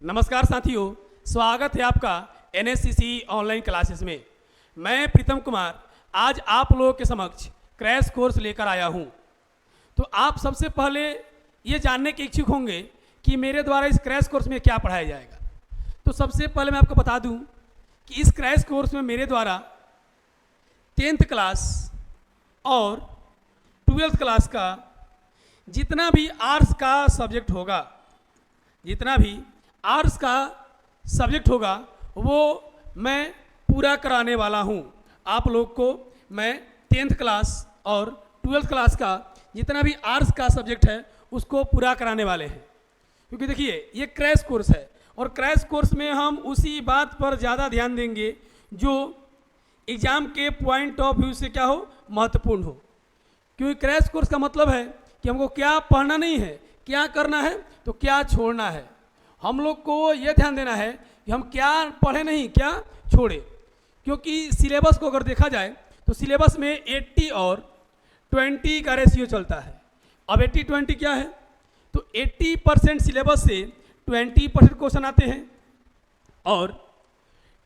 नमस्कार साथियों, स्वागत है आपका एनएससीसी ऑनलाइन क्लासेस में। मैं प्रीतम कुमार आज आप लोगों के समक्ष क्रैश कोर्स लेकर आया हूं। तो आप सबसे पहले ये जानने के इच्छुक होंगे कि मेरे द्वारा इस क्रैश कोर्स में क्या पढ़ाया जाएगा। तो सबसे पहले मैं आपको बता दूं कि इस क्रैश कोर्स में मेरे द्वारा 10th क्लास और 12th क्लास का जितना भी आर्ट्स का सब्जेक्ट होगा वो मैं पूरा कराने वाला हूँ। आप लोग को मैं 10th क्लास और 12th क्लास का जितना भी आर्ट्स का सब्जेक्ट है उसको पूरा कराने वाले हैं, क्योंकि देखिए ये क्रैश कोर्स है और क्रैश कोर्स में हम उसी बात पर ज़्यादा ध्यान देंगे जो एग्ज़ाम के पॉइंट ऑफ व्यू से क्या हो, महत्वपूर्ण हो। क्योंकि क्रैश कोर्स का मतलब है कि हमको क्या पढ़ना नहीं है, क्या करना है तो क्या छोड़ना है। हम लोग को ये ध्यान देना है कि हम क्या पढ़े नहीं क्या छोड़े, क्योंकि सिलेबस को अगर देखा जाए तो सिलेबस में 80 और 20 का रेशियो चलता है। अब 80-20 क्या है, तो 80% सिलेबस से 20% क्वेश्चन आते हैं और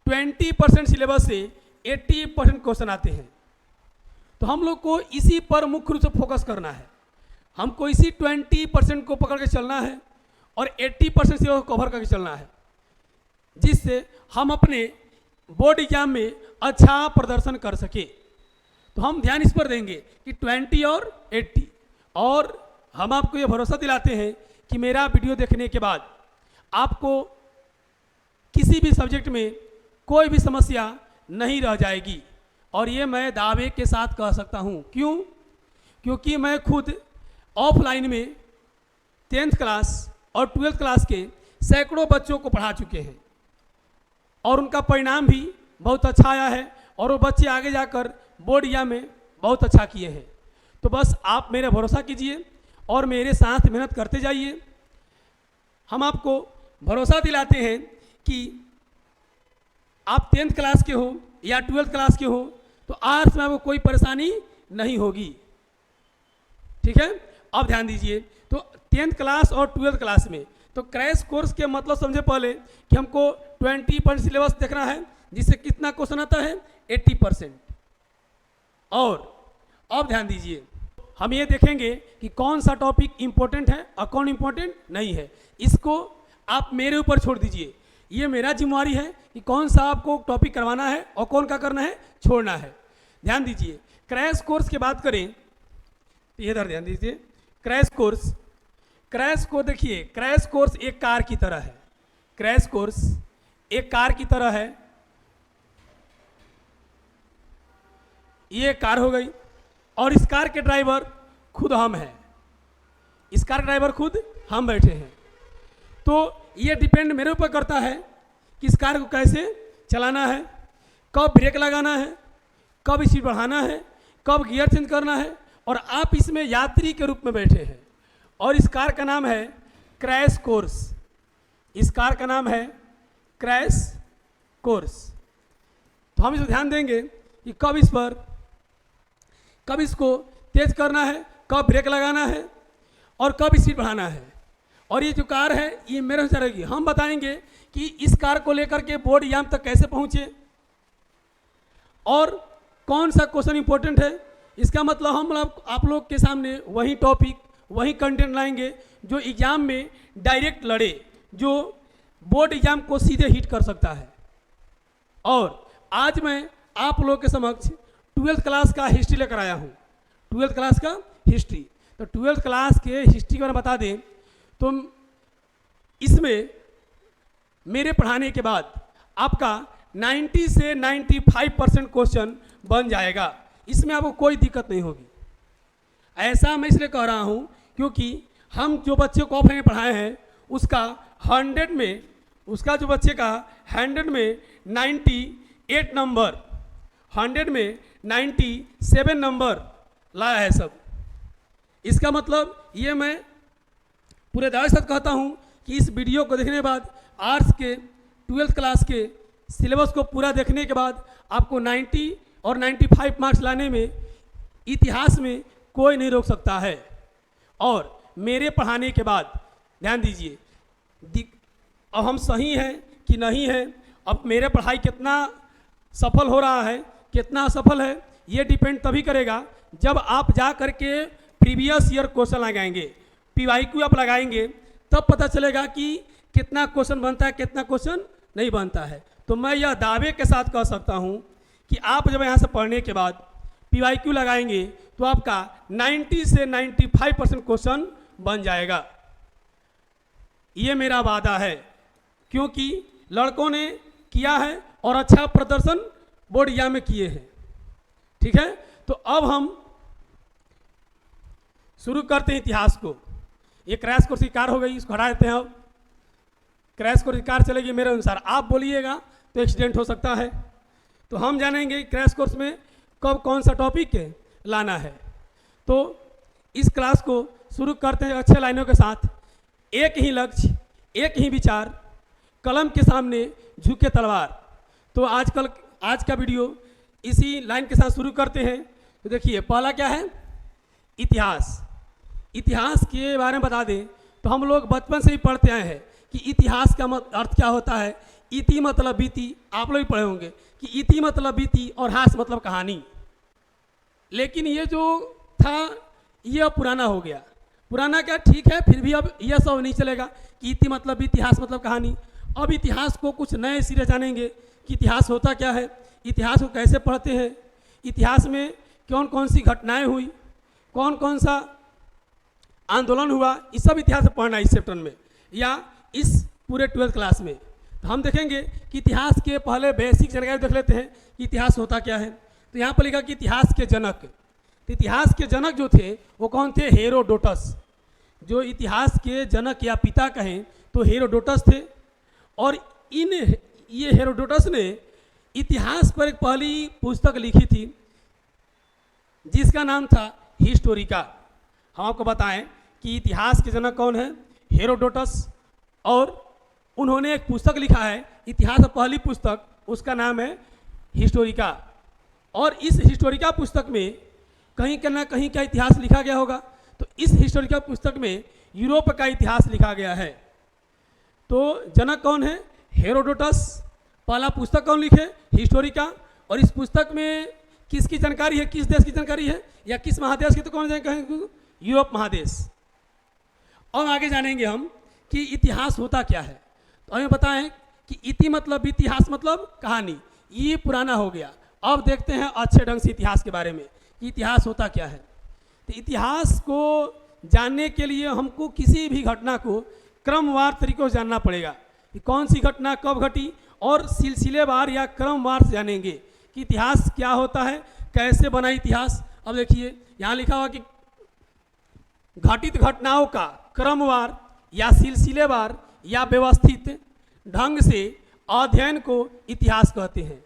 20% सिलेबस से 80% क्वेश्चन आते हैं। तो हम लोग को इसी पर मुख्य रूप से फोकस करना है। हमको इसी 20% को पकड़ के चलना है और 80% से कवर करके चलना है, जिससे हम अपने बोर्ड एग्जाम में अच्छा प्रदर्शन कर सके। तो हम ध्यान इस पर देंगे कि 20 और 80, और हम आपको ये भरोसा दिलाते हैं कि मेरा वीडियो देखने के बाद आपको किसी भी सब्जेक्ट में कोई भी समस्या नहीं रह जाएगी। और ये मैं दावे के साथ कह सकता हूँ। क्यों? क्योंकि मैं खुद ऑफलाइन में 10th क्लास और 12th क्लास के सैकड़ों बच्चों को पढ़ा चुके हैं और उनका परिणाम भी बहुत अच्छा आया है और वो बच्चे आगे जाकर बोर्ड एग्जाम में बहुत अच्छा किए हैं। तो बस आप मेरे भरोसा कीजिए और मेरे साथ मेहनत करते जाइए। हम आपको भरोसा दिलाते हैं कि आप 10th क्लास के हो या 12th क्लास के हो तो आर्ट्स में आपको कोई परेशानी नहीं होगी। ठीक है, अब ध्यान दीजिए। तो 10th क्लास और 12th क्लास में तो क्रैश कोर्स के मतलब समझे पहले कि हमको 20% सिलेबस देखना है, जिससे कितना क्वेश्चन आता है, 80%। और अब ध्यान दीजिए, हम ये देखेंगे कि कौन सा टॉपिक इम्पोर्टेंट है और कौन इम्पोर्टेंट नहीं है। इसको आप मेरे ऊपर छोड़ दीजिए। ये मेरा जिम्मेवारी है कि कौन सा आपको टॉपिक करवाना है और कौन का करना है, छोड़ना है। ध्यान दीजिए, क्रैश कोर्स की बात करें तो इधर ध्यान दीजिए। क्रैश कोर्स देखिए, क्रैश कोर्स एक कार की तरह है। क्रैश कोर्स एक कार की तरह है। ये कार हो गई और इस कार के ड्राइवर खुद हम हैं। इस कार के ड्राइवर खुद हम बैठे हैं। तो ये डिपेंड मेरे ऊपर करता है कि इस कार को कैसे चलाना है, कब ब्रेक लगाना है, कब स्पीड बढ़ाना है, कब गियर चेंज करना है। और आप इसमें यात्री के रूप में बैठे हैं और इस कार का नाम है क्रैश कोर्स। इस कार का नाम है क्रैश कोर्स। तो हम इस पर ध्यान देंगे कि कब इसको तेज करना है, कब ब्रेक लगाना है और कब स्पीड बढ़ाना है। और ये जो कार है ये मेरे अनुसार रहेगी। हम बताएंगे कि इस कार को लेकर के बोर्ड एग्जाम तक कैसे पहुँचे और कौन सा क्वेश्चन इंपॉर्टेंट है। इसका मतलब हम आप लोग के सामने वही टॉपिक, वही कंटेंट लाएंगे जो एग्ज़ाम में डायरेक्ट लड़े, जो बोर्ड एग्ज़ाम को सीधे हिट कर सकता है। और आज मैं आप लोग के समक्ष 12th क्लास का हिस्ट्री लेकर आया हूँ। 12th क्लास का हिस्ट्री। तो 12th क्लास के हिस्ट्री को बता दें तो इसमें मेरे पढ़ाने के बाद आपका 90 से 95% क्वेश्चन बन जाएगा। इसमें आपको कोई दिक्कत नहीं होगी। ऐसा मैं इसलिए कह रहा हूँ क्योंकि हम जो बच्चे को ऑफलाइन पढ़ाए हैं उसका 100 में, उसका जो बच्चे का 100 में 98 नंबर, 100 में 97 नंबर लाया है सब। इसका मतलब ये मैं पूरे दावे के साथ कहता हूँ कि इस वीडियो को देखने के बाद आर्ट्स के 12th क्लास के सिलेबस को पूरा देखने के बाद आपको 90 और 95 मार्क्स लाने में इतिहास में कोई नहीं रोक सकता है। और मेरे पढ़ाने के बाद ध्यान दीजिए, अब हम सही हैं कि नहीं है, अब मेरे पढ़ाई कितना सफल हो रहा है, कितना असफल है, ये डिपेंड तभी करेगा जब आप जा कर के प्रीवियस ईयर क्वेश्चन लगाएंगे, PYQ आप लगाएंगे, तब पता चलेगा कि कितना क्वेश्चन बनता है, कितना क्वेश्चन नहीं बनता है। तो मैं यह दावे के साथ कह सकता हूँ कि आप जब यहाँ से पढ़ने के बाद PYQ लगाएंगे तो आपका 90 से 95% क्वेश्चन बन जाएगा। ये मेरा वादा है, क्योंकि लड़कों ने किया है और अच्छा प्रदर्शन बोर्ड एग्जाम में किए हैं। ठीक है, तो अब हम शुरू करते हैं इतिहास को। ये क्रैश कोर्स की कार हो गई, इसको हटा देते हैं। अब क्रैश कोर्स की कार चलेगी मेरे अनुसार, आप बोलिएगा तो एक्सीडेंट हो सकता है। तो हम जानेंगे क्रैश कोर्स में कब कौन सा टॉपिक लाना है। तो इस क्लास को शुरू करते हैं अच्छे लाइनों के साथ। एक ही लक्ष्य, एक ही विचार, कलम के सामने झुके तलवार। तो आज का वीडियो इसी लाइन के साथ शुरू करते हैं। तो देखिए, पहला क्या है, इतिहास। इतिहास के बारे में बता दें तो हम लोग बचपन से ही पढ़ते आए हैं कि इतिहास का अर्थ क्या होता है। इति मतलब बीती, आप लोग भी पढ़े होंगे कि इति मतलब बीती और हास मतलब कहानी। लेकिन ये जो था ये अब पुराना हो गया। पुराना क्या, ठीक है, फिर भी अब यह सब नहीं चलेगा कि इति मतलब बीती, हास मतलब कहानी। अब इतिहास को कुछ नए सिरे जानेंगे कि इतिहास होता क्या है, इतिहास को कैसे पढ़ते हैं, इतिहास में कौन कौन सी घटनाएं हुई, कौन कौन सा आंदोलन हुआ, इस सब इतिहास पढ़ना इस चैप्टर में या इस पूरे 12th क्लास में। तो हम देखेंगे कि इतिहास के पहले बेसिक जानकारी देख लेते हैं कि इतिहास होता क्या है। तो यहाँ पर लिखा कि इतिहास के जनक। तो इतिहास के जनक जो थे वो कौन थे, हेरोडोटस। जो इतिहास के जनक या पिता कहें तो हेरोडोटस थे। और ये हेरोडोटस ने इतिहास पर एक पहली पुस्तक लिखी थी जिसका नाम था हिस्टोरिका। हम आपको बताएं कि इतिहास के जनक कौन है, हेरोडोटस। और उन्होंने एक पुस्तक लिखा है इतिहास की पहली पुस्तक, उसका नाम है हिस्टोरिका। और इस हिस्टोरिका पुस्तक में कहीं ना कहीं का इतिहास लिखा गया होगा। तो इस हिस्टोरिका पुस्तक में यूरोप का इतिहास लिखा गया है। तो जनक कौन है, हेरोडोटस। पहला पुस्तक कौन लिखे, हिस्टोरिका। और इस पुस्तक में किसकी जानकारी है, किस देश की जानकारी है या किस महादेश की, तो कौन कहेंगे, यूरोप महादेश। और आगे जानेंगे हम कि इतिहास होता क्या है। तो हमें बताएं कि इति मतलब इतिहास मतलब कहानी, ये पुराना हो गया। अब देखते हैं अच्छे ढंग से इतिहास के बारे में कि इतिहास होता क्या है। तो इतिहास को जानने के लिए हमको किसी भी घटना को क्रमवार तरीकों से जानना पड़ेगा कि कौन सी घटना कब घटी, और सिलसिलेवार या क्रमवार से जानेंगे कि इतिहास क्या होता है, कैसे बना इतिहास। अब देखिए यहाँ लिखा हुआ कि घटित घटनाओं का क्रमवार या सिलसिलेवार या व्यवस्थित ढंग से अध्ययन को इतिहास कहते हैं।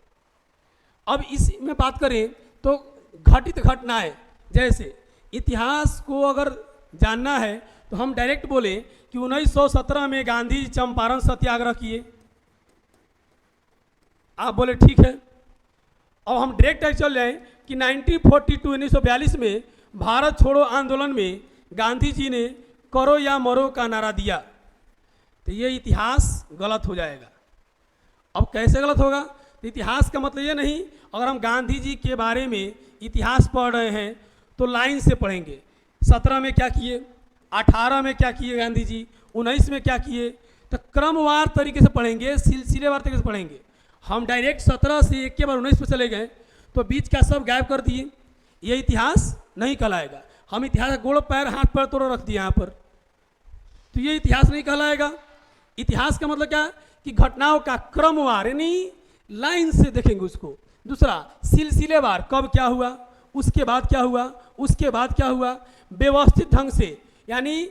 अब इसमें बात करें तो घटित घटनाएं, जैसे इतिहास को अगर जानना है तो हम डायरेक्ट बोले कि 1917 में गांधी चंपारण सत्याग्रह किए, आप बोले ठीक है। अब हम डायरेक्ट चल जाएं कि 1942 में भारत छोड़ो आंदोलन में गांधी जी ने करो या मरो का नारा दिया। तो ये इतिहास गलत हो जाएगा। अब कैसे गलत होगा, तो इतिहास का मतलब ये नहीं, अगर हम गांधी जी के बारे में इतिहास पढ़ रहे हैं तो लाइन से पढ़ेंगे। 17 में क्या किए, 18 में क्या किए गांधी जी, 19 में क्या किए, तो क्रमवार तरीके से पढ़ेंगे, सिलसिलेवार तरीके से पढ़ेंगे। हम डायरेक्ट 17 से एक के बार 19 पे चले गए तो बीच का सब गायब कर दिए, ये इतिहास नहीं कहलाएगा। हम इतिहास गोड़ पैर हाथ पैर तोड़ रख दिए यहाँ पर, तो ये इतिहास नहीं कहलाएगा। इतिहास का मतलब क्या है कि घटनाओं का क्रमवार यानी लाइन से देखेंगे उसको। दूसरा सिलसिलेवार, कब क्या हुआ, उसके बाद क्या हुआ, उसके बाद क्या हुआ, व्यवस्थित ढंग से, यानी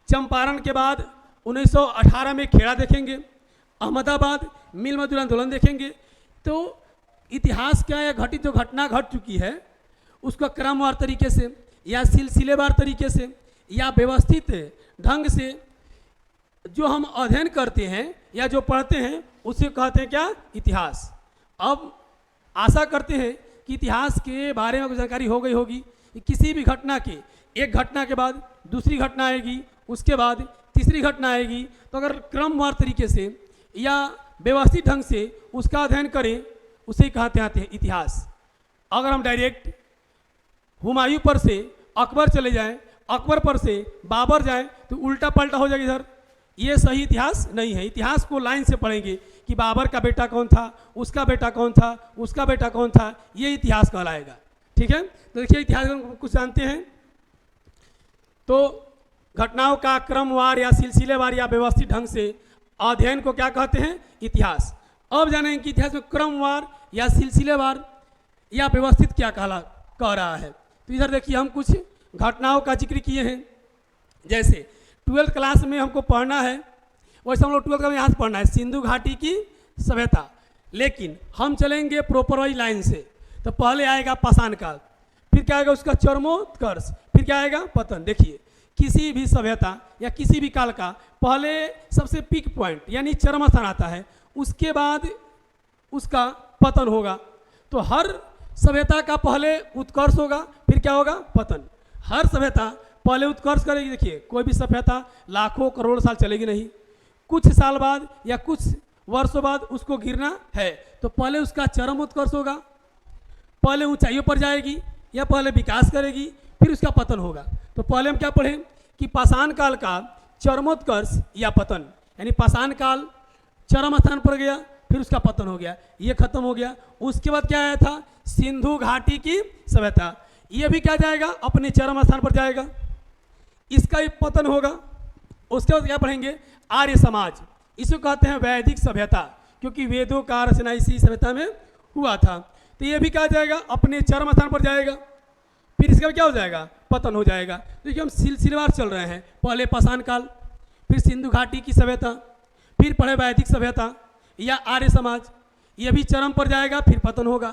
चंपारण के बाद 1918 में खेड़ा देखेंगे, अहमदाबाद मिल मजदूर आंदोलन देखेंगे। तो इतिहास क्या है, घटित जो घटना घट चुकी है उसका क्रमवार तरीके से या सिलसिलेवार तरीके से या व्यवस्थित ढंग से जो हम अध्ययन करते हैं या जो पढ़ते हैं उसे कहते हैं क्या, इतिहास। अब आशा करते हैं कि इतिहास के बारे में जानकारी हो गई होगी कि किसी भी घटना के, एक घटना के बाद दूसरी घटना आएगी, उसके बाद तीसरी घटना आएगी, तो अगर क्रमवार तरीके से या व्यवस्थित ढंग से उसका अध्ययन करें, उसे कहते हैं इतिहास। अगर हम डायरेक्ट हुमायूं पर से अकबर चले जाएं, अकबर पर से बाबर जाएं, तो उल्टा पलटा हो जाएगा इधर। ये सही इतिहास नहीं है। इतिहास को लाइन से पढ़ेंगे कि बाबर का बेटा कौन था, उसका बेटा कौन था, उसका बेटा कौन था, ये इतिहास कहलाएगा। ठीक है, तो देखिए इतिहास हम कुछ जानते हैं। तो घटनाओं का क्रमवार या सिलसिलेवार या व्यवस्थित ढंग से अध्ययन को क्या कहते हैं? इतिहास। अब जानेंगे कि इतिहास में क्रमवार या सिलसिलेवार या व्यवस्थित क्या कह रहा है। तो इधर देखिए हम कुछ घटनाओं का जिक्र किए हैं। जैसे 12th क्लास में हमको पढ़ना है, वैसे हम लोग 12th का यहाँ से पढ़ना है सिंधु घाटी की सभ्यता, लेकिन हम चलेंगे प्रॉपर वाली लाइन से। तो पहले आएगा पाषाण काल, फिर क्या आएगा उसका चरमोत्कर्ष, फिर क्या आएगा पतन। देखिए किसी भी सभ्यता या किसी भी काल का पहले सबसे पीक पॉइंट यानी चरम स्थान आता है, उसके बाद उसका पतन होगा। तो हर सभ्यता का पहले उत्कर्ष होगा, फिर क्या होगा? पतन। हर सभ्यता पहले उत्कर्ष करेगी। देखिए कोई भी सभ्यता लाखों करोड़ साल चलेगी नहीं, कुछ साल बाद या कुछ वर्षों बाद उसको गिरना है। तो पहले उसका चरम उत्कर्ष होगा, पहले ऊंचाइयों पर जाएगी या पहले विकास करेगी, फिर उसका पतन होगा। तो पहले हम क्या पढ़ें कि पाषाण काल का चरमोत्कर्ष या पतन, यानी पाषाण काल चरम स्थान पर गया, फिर उसका पतन हो गया, ये खत्म हो गया। उसके बाद क्या आया था? सिंधु घाटी की सभ्यता, ये भी क्या जाएगा? अपने चरम स्थान पर जाएगा, इसका भी पतन होगा। उसके बाद क्या पढ़ेंगे? आर्य समाज, इसको कहते हैं वैदिक सभ्यता, क्योंकि वेदों का रचना इसी सभ्यता में हुआ था। तो ये भी क्या जाएगा? अपने चरम स्थान पर जाएगा, फिर इसका क्या हो जाएगा? पतन हो जाएगा। देखिए हम सिलसिलेवार चल रहे हैं, पहले पाषाण काल, फिर सिंधु घाटी की सभ्यता, फिर पढ़े वैदिक सभ्यता या आर्य समाज, ये भी चरम पर जाएगा, फिर पतन होगा।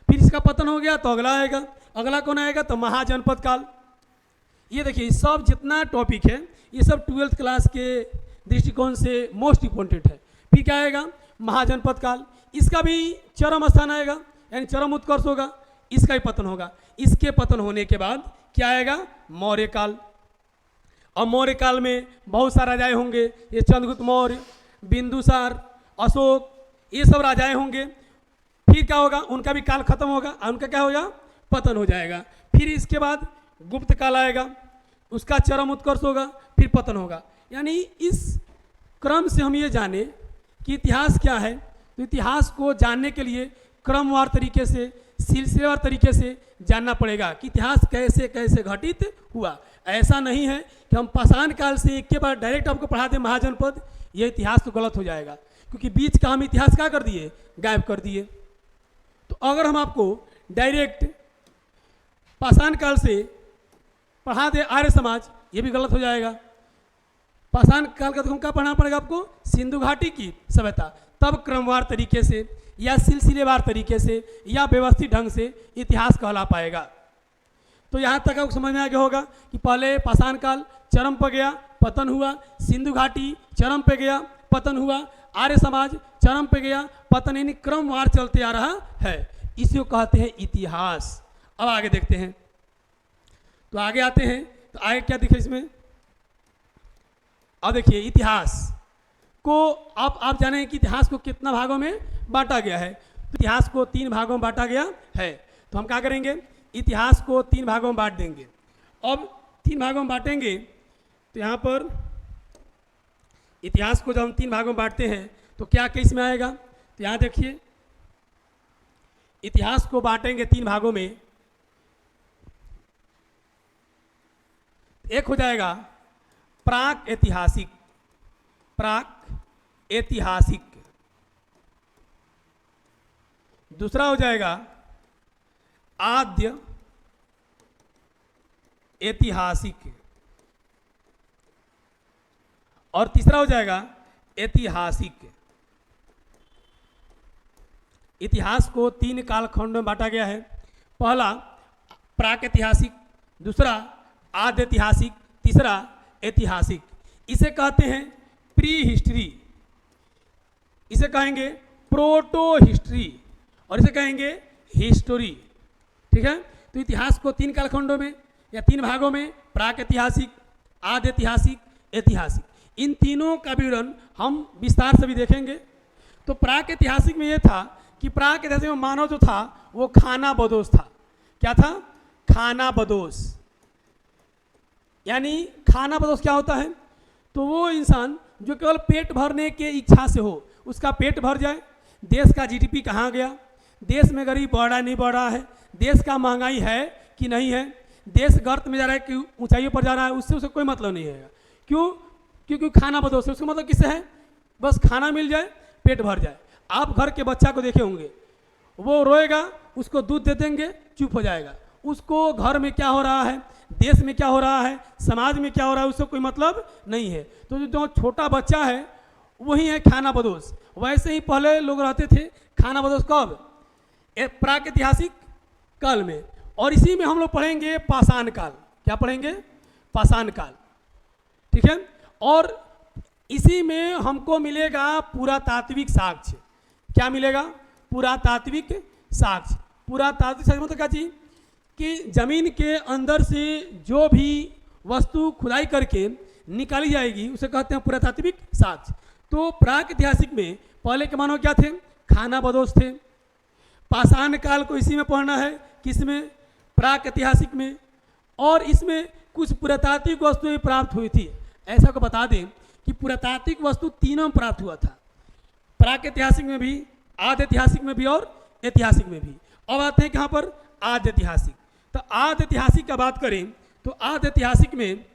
फिर इसका पतन हो गया तो अगला आएगा, अगला कौन आएगा? तो महाजनपद काल। ये देखिए सब जितना टॉपिक है ये सब 12th क्लास के दृष्टिकोण से मोस्ट इम्पोर्टेंट है। फिर क्या आएगा? महाजनपद काल, इसका भी चरम स्थान आएगा, यानी चरम उत्कर्ष होगा, इसका भी पतन होगा। इसके पतन होने के बाद क्या आएगा? मौर्य काल। और मौर्य काल में बहुत सारे राजाएं होंगे, ये चंद्रगुप्त मौर्य, बिंदुसार, अशोक, ये सब राजाएं होंगे। फिर क्या होगा? उनका भी काल खत्म होगा, उनका क्या होगा? पतन हो जाएगा। फिर इसके बाद गुप्त काल आएगा, उसका चरम उत्कर्ष होगा, फिर पतन होगा। यानी इस क्रम से हम ये जाने कि इतिहास क्या है। तो इतिहास को जानने के लिए क्रमवार तरीके से, सिलसिलेवार तरीके से जानना पड़ेगा कि इतिहास कैसे कैसे घटित हुआ। ऐसा नहीं है कि हम पाषाण काल से एक के बाद डायरेक्ट आपको पढ़ा दें महाजनपद, ये इतिहास तो गलत हो जाएगा, क्योंकि बीच का हम इतिहास क्या कर दिए? गायब कर दिए। तो अगर हम आपको डायरेक्ट पाषाण काल से पढ़ा दे आर्य समाज, ये भी गलत हो जाएगा। पाषाण काल का तो हम क्या पढ़ना पड़ेगा आपको? सिंधु घाटी की सभ्यता। तब क्रमवार तरीके से या सिलसिलेवार तरीके से या व्यवस्थित ढंग से इतिहास कहला पाएगा। तो यहाँ तक आपको समझ में आ गया होगा कि पहले पाषाण काल चरम पर गया, पतन हुआ, सिंधु घाटी चरम पे गया, पतन हुआ, आर्य समाज चरम पे गया, पतन, यानी क्रमवार चलते आ रहा है। इसी को कहते हैं इतिहास। अब आगे देखते हैं। तो आगे आते हैं, तो आगे क्या दिखे इसमें? अब देखिए इतिहास को आप जाने कि इतिहास को कितना भागों में बांटा गया है। तो इतिहास को 3 भागों में बांटा गया है। तो हम क्या करेंगे? इतिहास को 3 भागों में बांट देंगे। अब 3 भागों में बांटेंगे तो यहाँ पर इतिहास को जब हम 3 भागों में बांटते हैं तो क्या किस में आएगा? तो यहाँ देखिए इतिहास को बांटेंगे 3 भागों में। एक हो जाएगा प्राक ऐतिहासिक, प्राक ऐतिहासिक। दूसरा हो जाएगा आद्य ऐतिहासिक, और तीसरा हो जाएगा ऐतिहासिक। इतिहास को 3 कालखंडों में बांटा गया है। पहला प्राक ऐतिहासिक, दूसरा आद्य ऐतिहासिक, तीसरा ऐतिहासिक। इसे कहते हैं प्री हिस्ट्री, इसे कहेंगे प्रोटो हिस्ट्री, और इसे कहेंगे हिस्टोरी। ठीक है, तो इतिहास को 3 कालखंडों में या 3 भागों में, प्राक ऐतिहासिक, आद्य ऐतिहासिक ऐतिहासिक, इन तीनों का विवरण हम विस्तार से भी देखेंगे। तो प्राक ऐतिहासिक में ये था कि प्राक ऐतिहासिक में मानव जो था वो खाना बदोश था। क्या था? खाना बदोश। यानी खाना बदोश क्या होता है? तो वो इंसान जो केवल पेट भरने के इच्छा से हो, उसका पेट भर जाए, देश का जीडीपी कहाँ गया, देश में गरीब बढ़ रहा नहीं बढ़ रहा है, देश का महंगाई है कि नहीं है, देश गर्त में जा रहा है कि ऊंचाइयों पर जा रहा है, उससे उसे कोई मतलब नहीं है। क्यों? क्योंकि खाना बदोश है। उसका मतलब किससे है? बस खाना मिल जाए, पेट भर जाए। आप घर के बच्चा को देखे होंगे, वो रोएगा, उसको दूध दे देंगे, चुप हो जाएगा। उसको घर में क्या हो रहा है, देश में क्या हो रहा है, समाज में क्या हो रहा है, उससे कोई मतलब नहीं है। तो जो छोटा बच्चा है वही है खाना बदोश। वैसे ही पहले लोग रहते थे खाना बदोश। कब? प्राक ऐतिहासिक काल में। और इसी में हम लोग पढ़ेंगे पाषाण काल। क्या पढ़ेंगे? पाषाण काल। ठीक है। और इसी में हमको मिलेगा पुरातात्विक साक्ष्य। क्या मिलेगा? पुरातात्विक साक्ष्य। पुरातात्विक साक्ष्य मतलब क्या चीज? कि जमीन के अंदर से जो भी वस्तु खुदाई करके निकाली जाएगी उसे कहते हैं पुरातात्विक साक्ष्य। तो प्राक ऐतिहासिक में पहले के मानव क्या थे? खाना बदोश थे। पाषाण काल को इसी में पढ़ना है। किसमें? प्राक ऐतिहासिक में। और इसमें कुछ पुरातात्विक वस्तुएं प्राप्त हुई थी। ऐसा को बता दें कि पुरातात्विक वस्तु तीनों में प्राप्त हुआ था, प्राक ऐतिहासिक में भी, आद ऐतिहासिक में भी और ऐतिहासिक में भी। अब आते हैं कहाँ पर? आद ऐतिहासिक। तो आद ऐतिहासिक का बात करें तो आद ऐतिहासिक में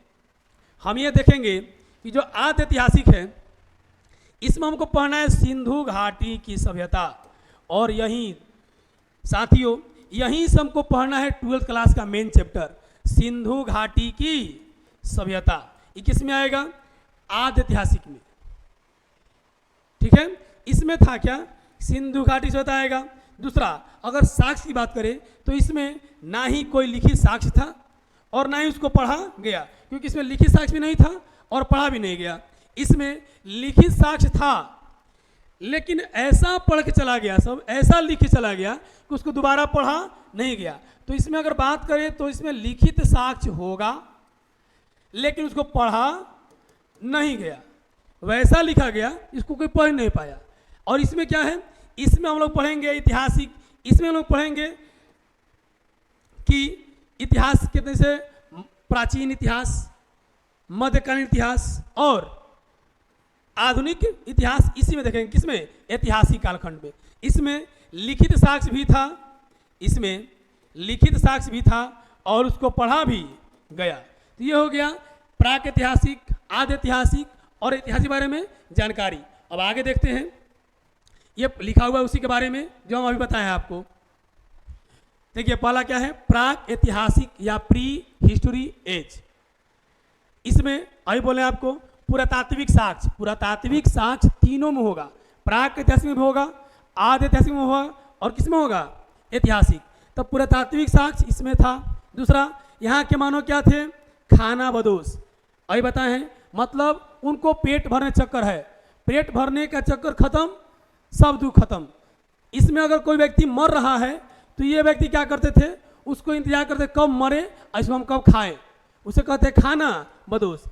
हम ये देखेंगे कि जो आद ऐतिहासिक है इसमें हमको पढ़ना है सिंधु घाटी की सभ्यता। और यहीं साथियों यहीं से हमको पढ़ना है 12th क्लास का मेन चैप्टर, सिंधु घाटी की सभ्यता। ये किस में आएगा? आद ऐतिहासिक में। ठीक है। इसमें था क्या? सिंधु घाटी सभ्यता आएगा। दूसरा, अगर साक्ष्य की बात करें तो इसमें ना ही कोई लिखित साक्ष्य था और ना ही उसको पढ़ा गया, क्योंकि इसमें लिखित साक्ष्य भी नहीं था और पढ़ा भी नहीं गया। इसमें लिखित साक्ष्य था लेकिन ऐसा पढ़ के चला गया, सब ऐसा लिख के चला गया कि उसको दोबारा पढ़ा नहीं गया। तो इसमें अगर बात करें तो इसमें लिखित साक्ष्य होगा लेकिन उसको पढ़ा नहीं गया, वैसा लिखा गया इसको कोई पढ़ नहीं पाया। और इसमें क्या है? इसमें हम लोग पढ़ेंगे ऐतिहासिक। इसमें हम लोग पढ़ेंगे कि इतिहास कितने से प्राचीन इतिहास, मध्यकालीन इतिहास और आधुनिक इतिहास इसी में देखेंगे। किसमें? ऐतिहासिक कालखंड में। इसमें लिखित साक्ष्य भी था, इसमें लिखित साक्ष्य भी था और उसको पढ़ा भी गया। तो ये हो गया प्राक ऐतिहासिक, आदि ऐतिहासिक और ऐतिहासिक बारे में जानकारी। अब आगे देखते हैं, ये लिखा हुआ है उसी के बारे में जो हम अभी बताए हैं आपको। देखिए पहला क्या है? प्राक ऐतिहासिक या प्री हिस्टोरी एज। इसमें अभी बोले आपको पुरातात्विक साक्ष्य। पुरातात्विक साक्ष्य तीनों में होगा, प्राक ऐतिहासिक में भी होगा, आदि ऐतिहासिक में होगा और किस में होगा? ऐतिहासिक। तब पुरातात्विक साक्ष्य इसमें था। दूसरा, यहाँ के मानव क्या थे? खाना बदोश। अभी बताए हैं, मतलब उनको पेट भरने चक्कर है, पेट भरने का चक्कर खत्म, सब दुख खत्म। इसमें अगर कोई व्यक्ति मर रहा है तो ये व्यक्ति क्या करते थे? उसको इंतजार करते कब मरे, इसको हम कब खाएं, उसे कहते हैं खाना बदोश।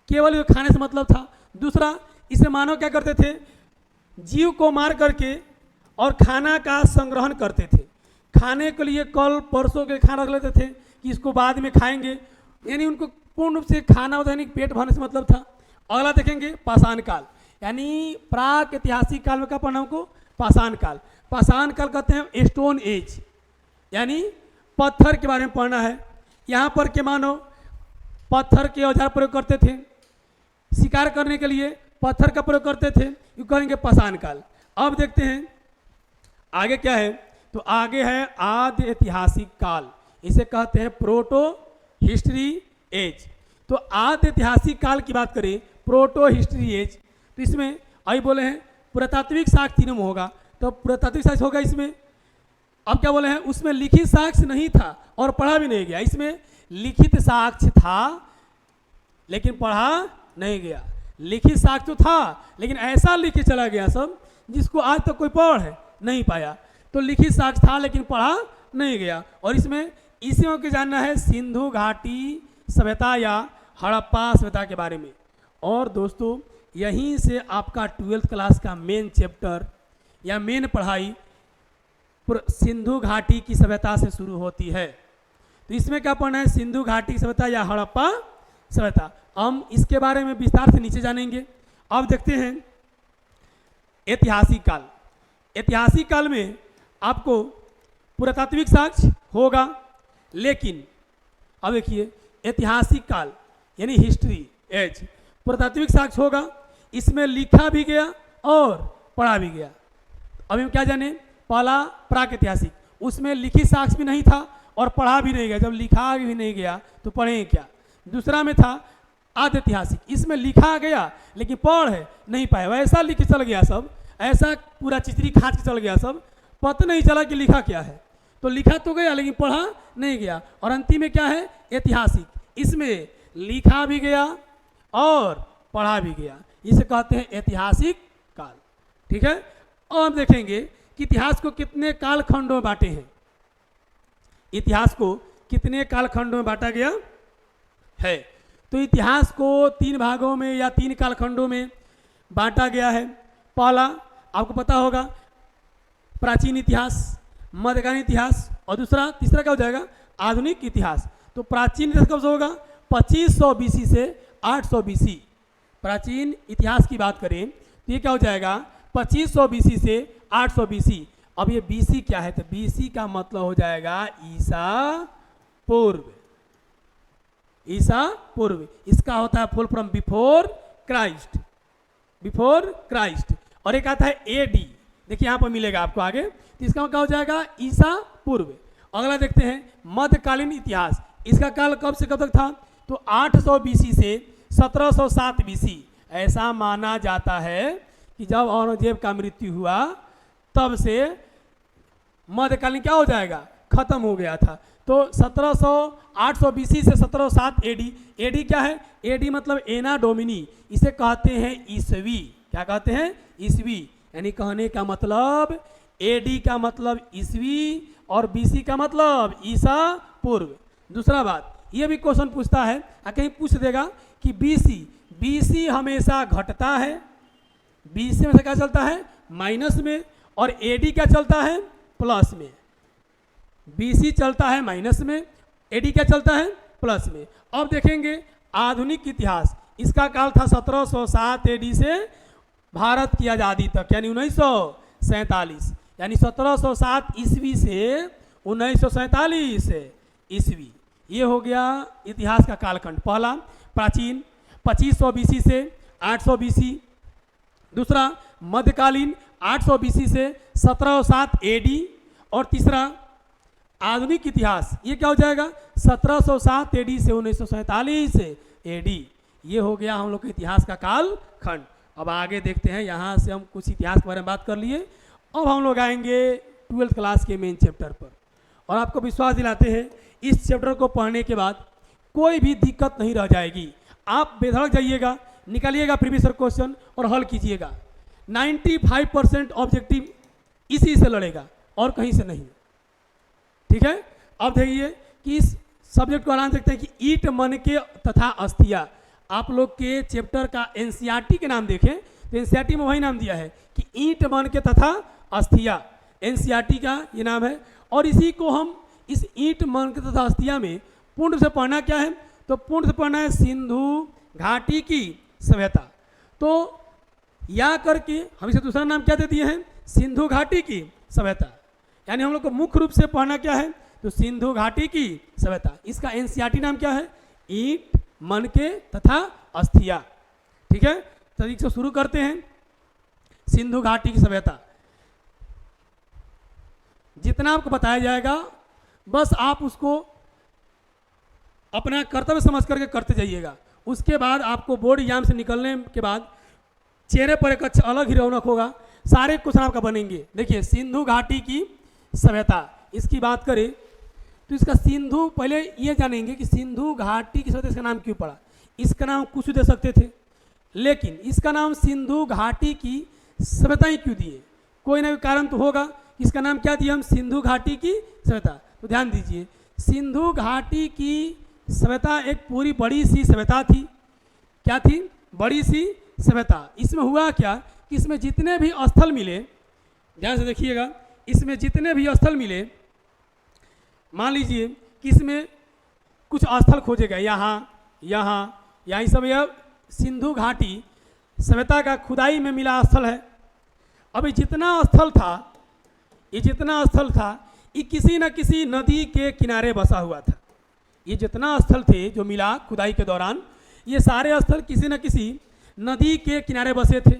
केवल ये खाने से मतलब था। दूसरा, इसे मानव क्या करते थे? जीव को मार करके और खाना का संग्रहण करते थे। खाने के लिए कल परसों के खाना रख लेते थे कि इसको बाद में खाएंगे, यानी उनको पूर्ण रूप से खाना यानी पेट भरने से मतलब था। अगला देखेंगे पाषाण काल, यानी प्राक ऐतिहासिक काल में क्या पढ़ना हमको? पाषाण काल। पाषाण काल कहते हैं स्टोन एज, यानी पत्थर के बारे में पढ़ना है। यहाँ पर के मानो पत्थर के औजार प्रयोग करते थे, शिकार करने के लिए पत्थर का प्रयोग करते थे, ये कहेंगे पाषाण काल। अब देखते हैं आगे क्या है। तो आगे है आदि ऐतिहासिक काल, इसे कहते हैं प्रोटो हिस्ट्री एज। तो आदि ऐतिहासिक काल की बात करें, प्रोटो हिस्ट्री एज, तो इसमें अभी बोले हैं पुरातात्विक साक्ष्य तीनों में होगा। तो पुरातात्विक साक्ष्य होगा इसमें। अब क्या बोले हैं? उसमें लिखित साक्ष्य नहीं था और पढ़ा भी नहीं गया। इसमें लिखित साक्ष्य था लेकिन पढ़ा नहीं गया। लिखित साक्ष्य तो था लेकिन ऐसा लिख के चला गया सब जिसको आज तक कोई पढ़ नहीं पाया। तो लिखित साक्ष्य था लेकिन पढ़ा नहीं गया। और इसमें इसी में जानना है सिंधु घाटी सभ्यता या हड़प्पा सभ्यता के बारे में। और दोस्तों यहीं से आपका 12th क्लास का मेन चैप्टर या मेन पढ़ाई सिंधु घाटी की सभ्यता से शुरू होती है। तो इसमें क्या पढ़ना है, सिंधु घाटी की सभ्यता या हड़प्पा सभ्यता। हम इसके बारे में विस्तार से नीचे जानेंगे। अब देखते हैं ऐतिहासिक काल। ऐतिहासिक काल में आपको पुरातात्विक साक्ष्य होगा, लेकिन अब देखिए ऐतिहासिक काल यानी हिस्ट्री एज, पुरातात्विक साक्ष्य होगा, इसमें लिखा भी गया और पढ़ा भी गया। अब हम क्या जाने, पहला प्रागैतिहासिक, उसमें लिखित साक्ष्य भी नहीं था और पढ़ा भी नहीं गया। जब लिखा भी नहीं गया तो पढ़ें क्या। दूसरा में था आद्य ऐतिहासिक, इसमें लिखा गया लेकिन पढ़ नहीं पाए, वैसा लिख के चल गया सब, ऐसा पूरा चित्री खाँच के चल गया सब, पता नहीं चला कि लिखा क्या है। तो लिखा तो गया लेकिन पढ़ा नहीं गया। और अंतिम में क्या है, ऐतिहासिक, इसमें लिखा भी गया और पढ़ा भी गया, इसे कहते हैं ऐतिहासिक काल। ठीक है, अब हम देखेंगे कि इतिहास को कितने कालखंडों में बांटे हैं। इतिहास को कितने कालखंडों में बांटा गया है, तो इतिहास को 3 भागों में या 3 कालखंडों में बांटा गया है। पहला आपको पता होगा प्राचीन इतिहास, मध्यकालीन इतिहास, और तीसरा क्या हो जाएगा, आधुनिक इतिहास। तो प्राचीन इतिहास कब से होगा, 2500 BC से 800 BC। प्राचीन इतिहास की बात करें तो ये क्या हो जाएगा, 2500 BC से 800 BC। अब ये BC क्या है, तो BC का मतलब हो जाएगा ईसा पूर्व। ईसा पूर्व, इसका होता है full from before Christ, before Christ. और एक आता है AD, देखिए यहाँ पर मिलेगा आपको आगे, तो इसका क्या हो जाएगा, ईसा पूर्व। अगला देखते हैं मध्यकालीन इतिहास, इसका काल कब से कब तक था, तो 800 BC से 1707 BC। ऐसा माना जाता है कि जब औरंगजेब का मृत्यु हुआ तब से मध्यकालीन क्या हो जाएगा, खत्म हो गया था। तो 800 BC से 1707 AD। AD क्या है, AD मतलब एना डोमिनी, इसे कहते हैं ईसवी। क्या कहते हैं, ईसवी। यानी कहने का मतलब AD का मतलब ईसवी और BC का मतलब ईसा पूर्व। दूसरा बात, ये भी क्वेश्चन पूछता है, कहीं पूछ देगा कि BC हमेशा घटता है, BC में से क्या चलता है, माइनस में, और AD क्या चलता है, प्लस में। BC चलता है माइनस में, AD क्या चलता है, प्लस में। अब देखेंगे आधुनिक इतिहास, इसका काल था 1707 AD से भारत की आज़ादी तक, यानी 1947, यानी 1707 ईस्वी से 1947 ईस्वी। ये हो गया इतिहास का कालखंड। पहला प्राचीन 2500 BC से 800 BC। दूसरा मध्यकालीन 800 BC से 1707 AD। और तीसरा आधुनिक इतिहास, ये क्या हो जाएगा, 1707 AD से 1947 AD। ये हो गया हम लोग के इतिहास का कालखंड। अब आगे देखते हैं, यहाँ से हम कुछ इतिहास के बारे में बात कर लिए। अब हम लोग आएंगे 12th क्लास के मेन चैप्टर पर, और आपको विश्वास दिलाते हैं इस चैप्टर को पढ़ने के बाद कोई भी दिक्कत नहीं रह जाएगी। आप बेधड़क जाइएगा, निकालिएगा प्रीवियस क्वेश्चन और हल कीजिएगा। 95% ऑब्जेक्टिव इसी से लड़ेगा और कहीं से नहीं। ठीक है, अब देखिए कि इस सब्जेक्ट को आराम देखते हैं कि ईट, मनके तथा अस्थिया। आप लोग के चैप्टर का NCERT के नाम देखें तो NCERT में वही नाम दिया है कि ईट, मनके तथा अस्थिया, NCERT का ये नाम है। और इसी को हम इस ईट, मनके तथा अस्थिया में पूर्ण से पढ़ना क्या है, तो पूर्ण से पढ़ना है सिंधु घाटी की सभ्यता। तो या करके हम इसे दूसरा नाम क्या दे दिए हैं, सिंधु घाटी की सभ्यता। यानी हम लोग को मुख्य रूप से पढ़ना क्या है, तो सिंधु घाटी की सभ्यता। इसका NCERT नाम क्या है, ईट, मनके तथा अस्थिया। ठीक है, तो इसको शुरू करते हैं। सिंधु घाटी की सभ्यता, जितना आपको बताया जाएगा बस आप उसको अपना कर्तव्य समझ करके करते जाइएगा। उसके बाद आपको बोर्ड एग्जाम से निकलने के बाद चेहरे पर एक अच्छा अलग ही रौनक होगा, सारे क्वेश्चन आपका बनेंगे। देखिए सिंधु घाटी की सभ्यता, इसकी बात करें तो इसका सिंधु, पहले ये जानेंगे कि सिंधु घाटी की सभ्यता इसका नाम क्यों पड़ा। इसका नाम कुछ दे सकते थे, लेकिन इसका नाम सिंधु घाटी की सभ्यता ही क्यों दिए, कोई ना कोई कारण तो होगा। इसका नाम क्या दिया हम, सिंधु घाटी की सभ्यता। तो ध्यान दीजिए, सिंधु घाटी की सभ्यता एक पूरी बड़ी सी सभ्यता थी। क्या थी, बड़ी सी सभ्यता। इसमें हुआ क्या कि इसमें जितने भी स्थल मिले, ध्यान से देखिएगा, इसमें जितने भी स्थल मिले, मान लीजिए कि इसमें कुछ स्थल खोजे गए, यहाँ यहाँ यहाँ, सब यह सिंधु घाटी सभ्यता का खुदाई में मिला स्थल है। अभी जितना स्थल था, ये जितना स्थल था, ये किसी न किसी नदी के किनारे बसा हुआ था। ये जितना स्थल थे जो मिला खुदाई के दौरान, ये सारे स्थल किसी न किसी नदी के किनारे बसे थे।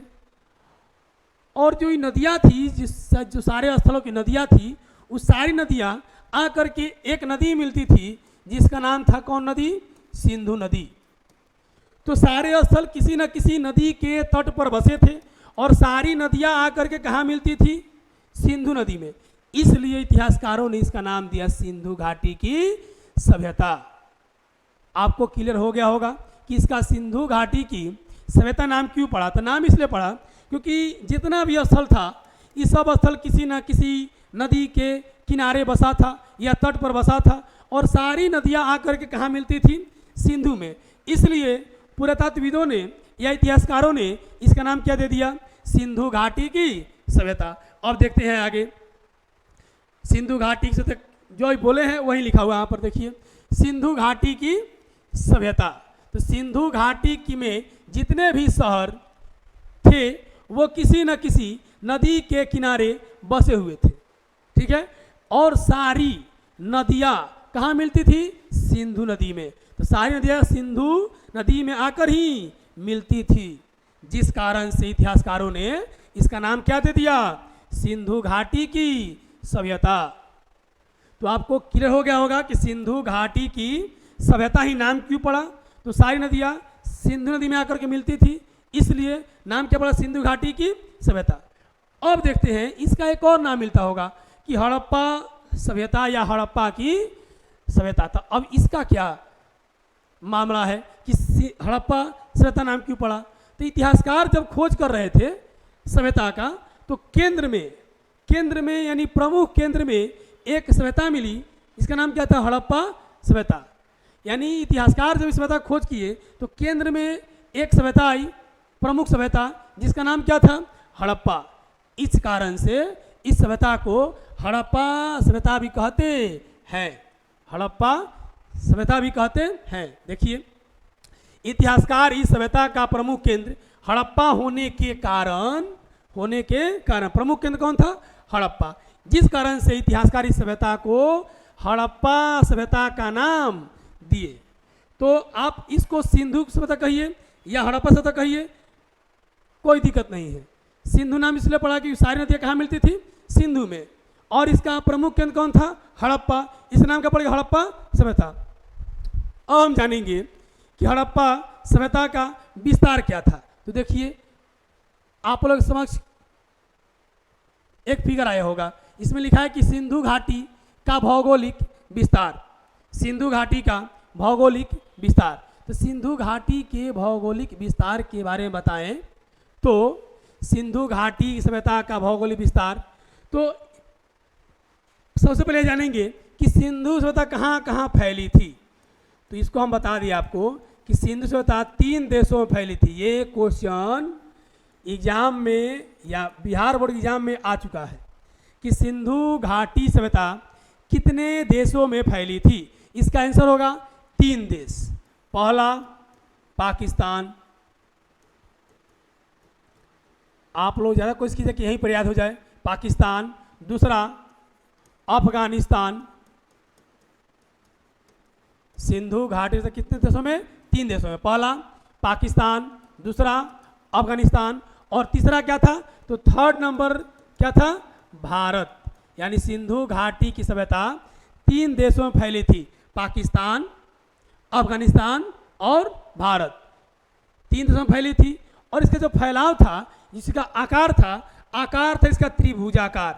और जो ये नदियाँ थी, जो सारे स्थलों की नदियाँ थी, उस सारी नदियाँ आकर के एक नदी मिलती थी जिसका नाम था कौन नदी? सिंधु नदी। तो सारे स्थल किसी न किसी नदी के तट पर बसे थे और सारी नदियाँ आकर के कहाँ मिलती थी? सिंधु नदी में। इसलिए इतिहासकारों ने इसका नाम दिया सिंधु घाटी की सभ्यता। आपको क्लियर हो गया होगा कि इसका सिंधु घाटी की सभ्यता नाम क्यों पड़ा। तो नाम इसलिए पड़ा क्योंकि जितना भी स्थल था, ये सब स्थल किसी न किसी नदी के किनारे बसा था या तट पर बसा था, और सारी नदियाँ आकर के कहाँ मिलती थी? सिंधु में। इसलिए पुरातत्वविदों ने या इतिहासकारों ने इसका नाम क्या दे दिया? सिंधु घाटी की सभ्यता। अब देखते हैं आगे। सिंधु घाटी से तक जो बोले हैं वही लिखा हुआ यहाँ पर देखिए, सिंधु घाटी की सभ्यता। तो सिंधु घाटी की में जितने भी शहर थे वो किसी न किसी नदी के किनारे बसे हुए थे, ठीक है। और सारी नदियाँ कहाँ मिलती थी? सिंधु नदी में। तो सारी नदियाँ सिंधु नदी में आकर ही मिलती थी, जिस कारण से इतिहासकारों ने इसका नाम क्या दे दिया? सिंधु घाटी की सभ्यता। तो आपको क्लियर हो गया होगा कि सिंधु घाटी की सभ्यता ही नाम क्यों पड़ा। तो सारी नदियाँ सिंधु नदी में आकर के मिलती थी, इसलिए नाम क्या पड़ा? सिंधु घाटी की सभ्यता। अब देखते हैं इसका एक और नाम मिलता होगा कि हड़प्पा सभ्यता या हड़प्पा की सभ्यता। तो अब इसका क्या मामला है कि हड़प्पा सभ्यता नाम क्यों पड़ा। तो इतिहासकार जब खोज कर रहे थे सभ्यता का, तो केंद्र में यानी प्रमुख केंद्र में एक सभ्यता मिली, इसका नाम क्या था? हड़प्पा सभ्यता। यानी इतिहासकार जब इस सभ्यता खोज किए तो केंद्र में एक सभ्यता आई, प्रमुख सभ्यता, जिसका नाम क्या था? हड़प्पा। इस कारण से इस सभ्यता को हड़प्पा सभ्यता भी कहते हैं। हड़प्पा सभ्यता भी कहते हैं। देखिए, इतिहासकार इस सभ्यता का प्रमुख केंद्र हड़प्पा होने के कारण प्रमुख केंद्र कौन था? हड़प्पा। जिस कारण से इतिहासकार इस सभ्यता को हड़प्पा सभ्यता का नाम दिए। तो आप इसको सिंधु सभ्यता कहिए या हड़प्पा सभ्यता कहिए, कोई दिक्कत नहीं है। सिंधु नाम इसलिए पड़ा कि सारी नदियाँ कहाँ मिलती थी? सिंधु में। और इसका प्रमुख केंद्र कौन था? हड़प्पा। इस नाम का पड़ेगा हड़प्पा सभ्यता। अब हम जानेंगे कि हड़प्पा सभ्यता का विस्तार क्या था। तो देखिए, आप लोग समक्ष एक फिगर आया होगा, इसमें लिखा है कि सिंधु घाटी का भौगोलिक विस्तार। सिंधु घाटी का भौगोलिक विस्तार। तो सिंधु घाटी के भौगोलिक विस्तार के बारे में बताएं तो सिंधु घाटी सभ्यता का भौगोलिक विस्तार, तो सबसे पहले जानेंगे कि सिंधु सभ्यता कहाँ कहाँ फैली थी। तो इसको हम बता दिए आपको कि सिंधु सभ्यता 3 देशों में फैली थी। ये क्वेश्चन एग्जाम में या बिहार बोर्ड एग्जाम में आ चुका है कि सिंधु घाटी सभ्यता कितने देशों में फैली थी। इसका आंसर होगा 3 देश। पहला पाकिस्तान, आप लोग ज़्यादा कोशिश कीजिए कि यहीं पर याद हो जाए, पाकिस्तान। दूसरा अफगानिस्तान। सिंधु घाटी से कितने देशों में? 3 देशों में। पहला पाकिस्तान, दूसरा अफगानिस्तान, और तीसरा क्या था? तो थर्ड नंबर क्या था? भारत। यानी सिंधु घाटी की सभ्यता 3 देशों में फैली थी, पाकिस्तान, अफगानिस्तान और भारत। 3 देशों में फैली थी। और इसका जो फैलाव था, जिसका आकार था इसका त्रिभुजाकार।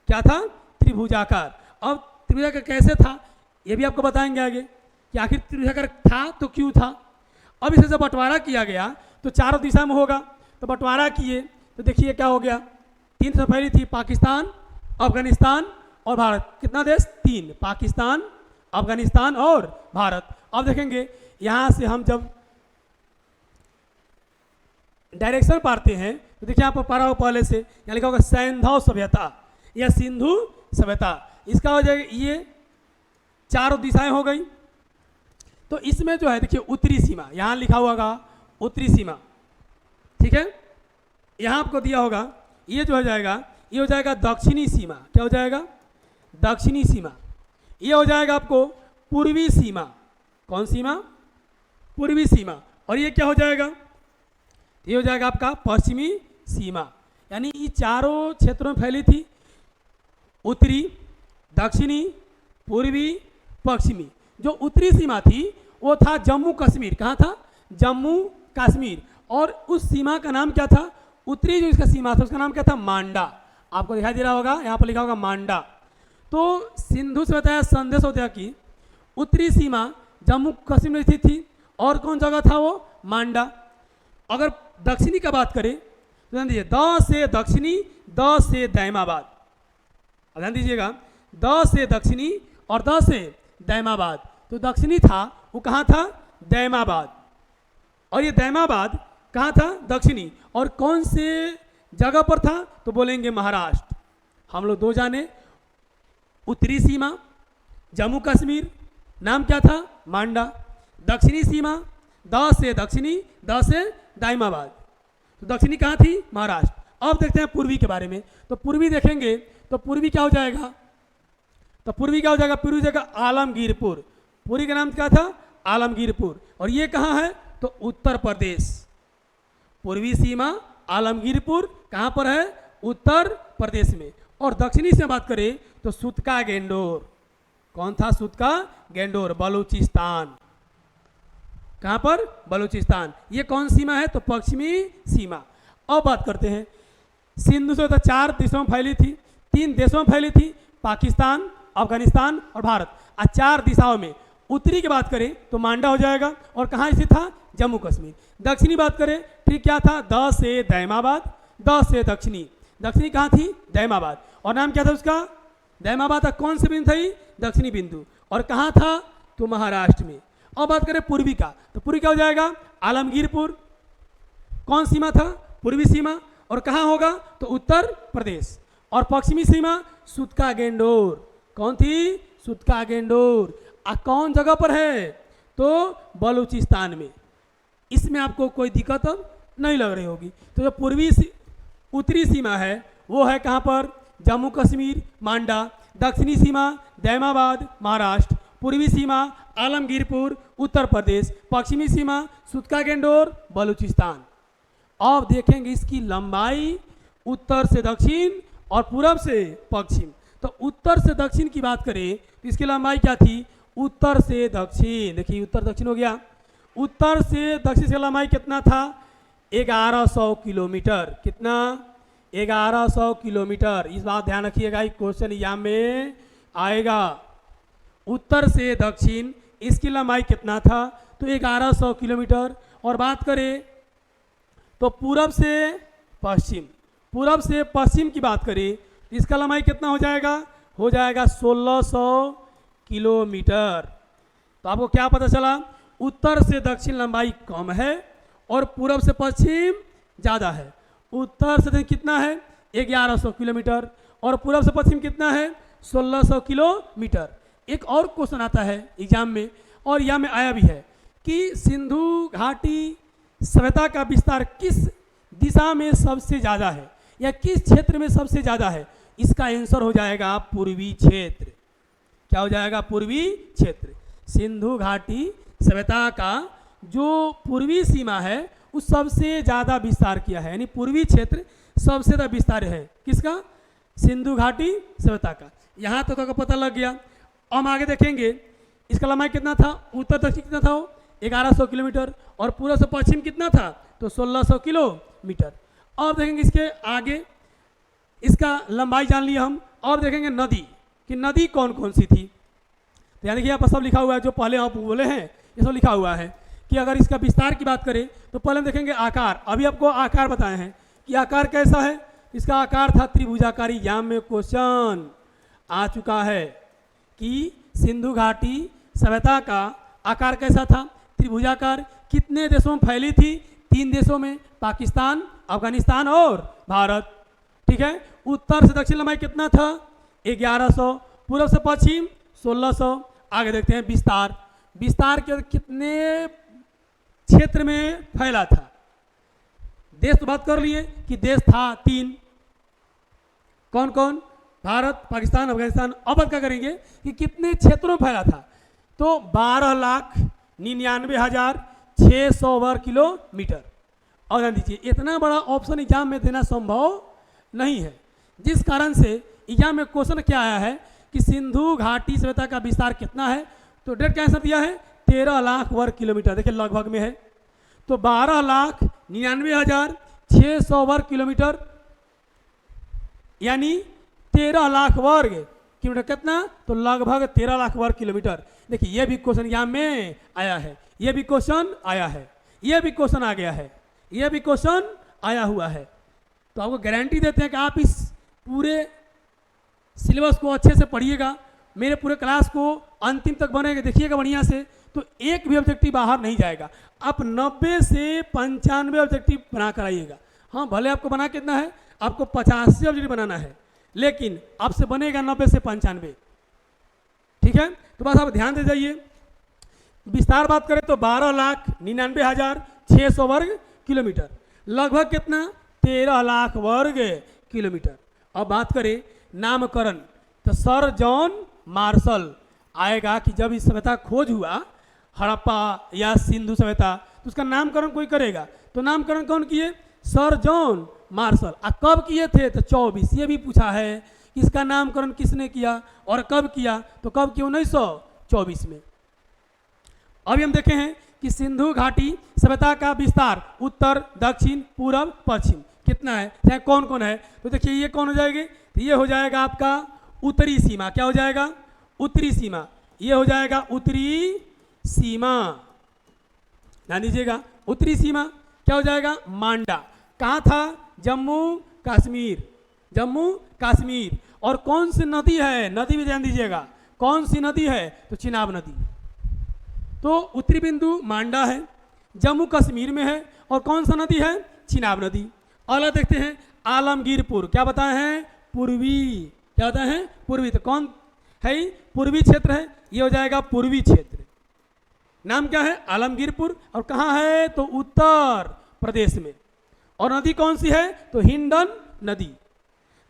क्या था? त्रिभुजाकार। अब त्रिभुजाकार कैसे था ये भी आपको बताएंगे आगे कि आखिर त्रिभुजाकार था तो क्यों था। अब इसे जब बंटवारा किया गया तो चारों दिशा में होगा, तो बंटवारा किए तो देखिए क्या हो गया। 3 से फैली थी, पाकिस्तान, अफगानिस्तान और भारत। कितना देश? 3, पाकिस्तान, अफगानिस्तान और भारत। अब देखेंगे यहाँ से हम जब डायरेक्शन पाते हैं तो देखिए यहाँ पर पढ़ा हो पहले से, यहाँ लिखा होगा सैंधव सभ्यता या सिंधु सभ्यता। इसका हो जाएगा ये चारों दिशाएं हो गई। तो इसमें जो है देखिए उत्तरी सीमा यहाँ लिखा हुआ होगा, उत्तरी सीमा, ठीक है। यहाँ आपको दिया होगा ये जो हो जाएगा, ये हो जाएगा दक्षिणी सीमा। क्या हो जाएगा? दक्षिणी सीमा। ये हो जाएगा आपको पूर्वी सीमा। कौन सीमा? पूर्वी सीमा। और ये क्या हो जाएगा? ये हो जाएगा आपका पश्चिमी सीमा। यानी ये चारों क्षेत्रों में फैली थी, उत्तरी, दक्षिणी, पूर्वी, पश्चिमी। जो उत्तरी सीमा थी वो था जम्मू कश्मीर। कहाँ था? जम्मू कश्मीर। और उस सीमा का नाम क्या था? उत्तरी जो इसका सीमा था उसका नाम क्या था? मांडा। आपको दिखाई दे रहा होगा, यहाँ पर लिखा होगा मांडा। तो सिंधु सभ्यता या संदेश सभ्यता की उत्तरी सीमा जम्मू कश्मीर में स्थित थी। और कौन जगह था वो? मांडा। अगर दक्षिणी का बात करें तो ध्यान दीजिए, द से दक्षिणी, द से दैमाबाद। ध्यान दीजिएगा, द से दक्षिणी और द से दैमाबाद। तो दक्षिणी था वो कहाँ था? दैमाबाद। और ये दैमाबाद कहाँ था? दक्षिणी। और कौन से जगह पर था? तो बोलेंगे महाराष्ट्र। हम लोग दो जाने, उत्तरी सीमा जम्मू कश्मीर, नाम क्या था? मांडा। दक्षिणी सीमा द से दक्षिणी, द से दैमाबाद। तो दक्षिणी कहाँ थी? महाराष्ट्र। अब देखते हैं पूर्वी के बारे में। तो पूर्वी देखेंगे तो पूर्वी क्या हो जाएगा? तो पूर्वी क्या हो जाएगा? पूर्वी जगह आलमगीरपुर। पूर्वी का नाम क्या था? आलमगीरपुर। और ये कहाँ है? तो उत्तर प्रदेश। पूर्वी सीमा आलमगीरपुर कहाँ पर है? उत्तर प्रदेश में। और दक्षिणी से बात करें तो सुतका गेंडोर। कौन था? सुतका गेंडोर, बलूचिस्तान। कहाँ पर? बलूचिस्तान। ये कौन सीमा है? तो पश्चिमी सीमा। अब बात करते हैं, सिंधु सभ्यता चार देशों में फैली थी, तीन देशों में फैली थी, पाकिस्तान, अफगानिस्तान और भारत। और चार दिशाओं में उत्तरी की बात करें तो मांडा हो जाएगा। और कहाँ स्थित था? जम्मू कश्मीर। दक्षिणी बात करें ठीक क्या था? द से दैमाबाद, द से दक्षिणी। दक्षिणी कहाँ थी? दैमाबाद। और नाम क्या था उसका? दैमाबाद का कौन से बिंदु थी? दक्षिणी बिंदु। और कहाँ था? तो महाराष्ट्र में। अब बात करें पूर्वी का तो पूर्वी क्या हो जाएगा? आलमगीरपुर। कौन सीमा था? पूर्वी सीमा। और कहाँ होगा? तो उत्तर प्रदेश। और पश्चिमी सीमा सुतका गेंडोर। कौन थी? सुतका गेंडोर। कौन जगह पर है? तो बलूचिस्तान में। इसमें आपको कोई दिक्कत अब नहीं लग रही होगी। तो जो उत्तरी सीमा है वो है कहाँ पर? जम्मू कश्मीर, मांडा। दक्षिणी सीमा दैमाबाद, महाराष्ट्र। पूर्वी सीमा आलमगीरपुर, उत्तर प्रदेश। पश्चिमी सीमा सुतका गेंडोर, बलूचिस्तान। अब देखेंगे इसकी लंबाई उत्तर से दक्षिण और पूरब से पश्चिम। तो उत्तर से दक्षिण की बात करें तो इसकी लंबाई क्या थी? उत्तर से दक्षिण। देखिए उत्तर दक्षिण हो गया। उत्तर से दक्षिण की लंबाई कितना था? 1100 किलोमीटर। कितना? 1100 किलोमीटर। इस बात ध्यान रखिएगा, क्वेश्चन एग्जाम में आएगा। उत्तर से दक्षिण इसकी लंबाई कितना था? तो 1100 किलोमीटर। और बात करें तो पूरब से पश्चिम, पूरब से पश्चिम की बात करें तो इसका लंबाई कितना हो जाएगा? हो जाएगा 1600 किलोमीटर। तो आपको क्या पता चला? उत्तर से दक्षिण लंबाई कम है और पूरब से पश्चिम ज़्यादा है। उत्तर से दक्षिण कितना है? 1100 किलोमीटर। और पूरब से पश्चिम कितना है? 1600 किलोमीटर। एक और क्वेश्चन आता है एग्जाम में, और यह में आया भी है कि सिंधु घाटी सभ्यता का विस्तार किस दिशा में सबसे ज़्यादा है या किस क्षेत्र में सबसे ज़्यादा है? इसका आंसर हो जाएगा पूर्वी क्षेत्र। क्या हो जाएगा? पूर्वी क्षेत्र। सिंधु घाटी सभ्यता का जो पूर्वी सीमा है उस सबसे ज़्यादा विस्तार किया है, यानी पूर्वी क्षेत्र सबसे ज़्यादा विस्तार है। किसका? सिंधु घाटी सभ्यता का। यहाँ तक का पता लग गया। हम आगे देखेंगे इसका लंबाई कितना था? उत्तर दक्षिण कितना था? 1100 किलोमीटर। और पूर्व से पश्चिम कितना था? तो 1600 किलोमीटर। अब देखेंगे इसके आगे, इसका लंबाई जान लिया हम। अब देखेंगे नदी कि नदी कौन कौन सी थी। तो यानी कि यहाँ पर सब लिखा हुआ है, जो पहले आप बोले हैं ये सब लिखा हुआ है कि अगर इसका विस्तार की बात करें तो पहले हम देखेंगे आकार। अभी आपको आकार बताए हैं कि आकार कैसा है। इसका आकार था त्रिभुजाकारी। एग्जाम में क्वेश्चन आ चुका है कि सिंधु घाटी सभ्यता का आकार कैसा था? त्रिभुजाकार। कितने देशों में फैली थी? 3 देशों में, पाकिस्तान, अफगानिस्तान और भारत। ठीक है, उत्तर से दक्षिण लंबाई कितना था? 1100। पूर्व से पश्चिम 1600। आगे देखते हैं विस्तार। विस्तार के कितने क्षेत्र में फैला था? देश तो बात कर लिए कि देश था 3। कौन कौन? भारत, पाकिस्तान, अफगानिस्तान। अब बात क्या करेंगे कि कितने क्षेत्रों में फैला था? तो 12,99,600 वर्ग किलोमीटर। और ध्यान दीजिए, इतना बड़ा ऑप्शन एग्जाम में देना संभव नहीं है, जिस कारण से एग्जाम में क्वेश्चन क्या आया है कि सिंधु घाटी सभ्यता का विस्तार कितना है? तो डायरेक्ट क्या आंसर दिया है? 13 लाख वर्ग किलोमीटर। देखिए लगभग में है, तो 12,99,600 वर्ग किलोमीटर, यानी 13 लाख वर्ग किलोमीटर। कितना? तो लगभग 13 लाख वर्ग किलोमीटर। देखिए ये भी क्वेश्चन एग्जाम में आया है, ये भी क्वेश्चन आया है, ये भी क्वेश्चन आ गया है, ये भी क्वेश्चन आया हुआ है। तो आपको गारंटी देते हैं कि आप इस पूरे सिलेबस को अच्छे से पढ़िएगा, मेरे पूरे क्लास को अंतिम तक बनेगा, देखिएगा बढ़िया से, तो एक भी ऑब्जेक्टिव बाहर नहीं जाएगा। आप 90 से 95 ऑब्जेक्टिव बना कर आइएगा। हाँ, भले आपको बना कितना है, आपको 85 ऑब्जेक्टिव बनाना है, लेकिन आपसे बनेगा 90 से 95। ठीक है, तो बस आप ध्यान दे जाइए। विस्तार बात करें तो 12,99,600 वर्ग किलोमीटर, लगभग कितना? 13 लाख वर्ग किलोमीटर। अब बात करें नामकरण, तो सर जॉन मार्शल आएगा कि जब इस सभ्यता खोज हुआ, हड़प्पा या सिंधु सभ्यता, तो उसका नामकरण कोई करेगा। तो नामकरण कौन किए? Sir John Marshall. और कब किए थे? तो 24। ये भी पूछा है कि इसका नामकरण किसने किया और कब किया? तो कब किया? 1924 में। अभी हम देखे हैं कि सिंधु घाटी सभ्यता का विस्तार उत्तर, दक्षिण, पूर्व, पश्चिम कितना है, चाहे कौन कौन है। तो देखिए ये कौन हो जाएगी? तो ये हो जाएगा आपका उत्तरी सीमा। क्या हो जाएगा? उत्तरी सीमा। ये हो जाएगा उत्तरी सीमा। ध्यान दीजिएगा, उत्तरी सीमा क्या हो जाएगा? मांडा। कहाँ था? जम्मू कश्मीर, जम्मू कश्मीर। और कौन सी नदी है? नदी भी ध्यान दीजिएगा, कौन सी नदी है? तो चिनाब नदी। तो उत्तरी बिंदु मांडा है, जम्मू कश्मीर में है, और कौन सा नदी है? चिनाब नदी। अगला देखते हैं आलमगीरपुर। क्या बताए हैं? पूर्वी। क्या बताए हैं? पूर्वी। तो कौन है? पूर्वी क्षेत्र है, ये हो जाएगा पूर्वी क्षेत्र। नाम क्या है? आलमगीरपुर। और कहाँ है? तो उत्तर प्रदेश में। और नदी कौन सी है? तो हिंडन नदी।